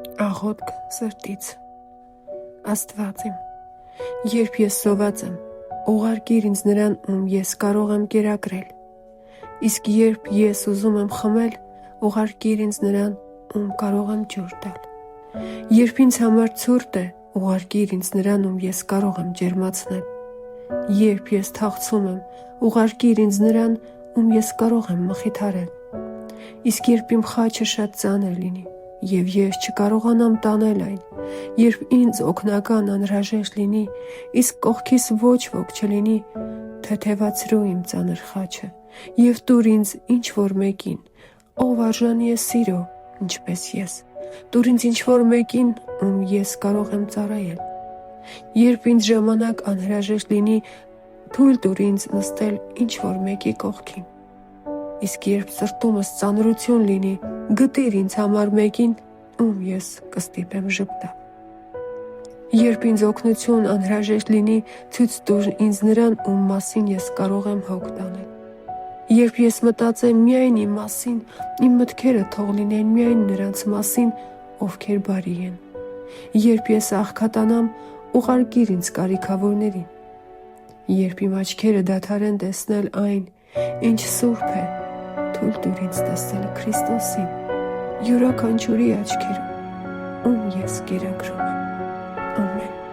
Աղոթք սրտից։ Աստված իմ, երբ ես սոված եմ, ուղարկիր ինձ նրան, ում ես կարող եմ կերակրել, իսկ երբ ես ուզում եմ խմել, ուղարկիր ինձ նրան, ում կարող եմ ջուր տալ, երբ ինձ համար ցուրտ է, ուղարկիր ինձ նրան, ում ես կարող եմ ջերմացնել, երբ ես թախծում եմ, ուղարկիր ինձ նրան, ում ես կարող եմ մխիթարել, իսկ երբ իմ խաչը շատ ծանր լինի, և ես չկարողանամ տանել այն, երբ ինձ օգնական անհրաժեշտ լինի, իսկ կողքիս ոչ ոք չլինի, թեթևացրու իմ ծանր խաչը, և տուր ինձ ինչ-որ մեկին, ով արժանի է սիրո, ինչպես ես, տուր ինձ ինչ-որ մեկին, ում ես կարող եմ ծառայել, երբ ինձ ժամանակ անհրաժեշտ լինի, թույլ տուր ինձ նստել ինչ-որ մեկի կողքին, իսկ երբ սրտումս ծանրություն լինի, գտիր ինձ համար մեկին, ում ես կստիպեմ ժպտալ, երբ ինձ օգնություն անհրաժեշտ լինի, ցույց տուր ինձ նրան, ում մասին ես կարող եմ հոգ տանել, երբ ես մտածեմ միայն իմ մասին, իմ մտքերը թող լինեն միայն նրանց մասին, ովքեր բարի են, երբ ես աղքատանամ, ուղարկիր ինձ կարիքավորներին, երբ իմ աչքերը դադարեն տեսնել այն, ինչ սուրբ է, թույլ տուր ինձ տեսնել Քրիստոսին, յուրաքանչյուրի աչքերում, ում ես կերակրում եմ, ամեն։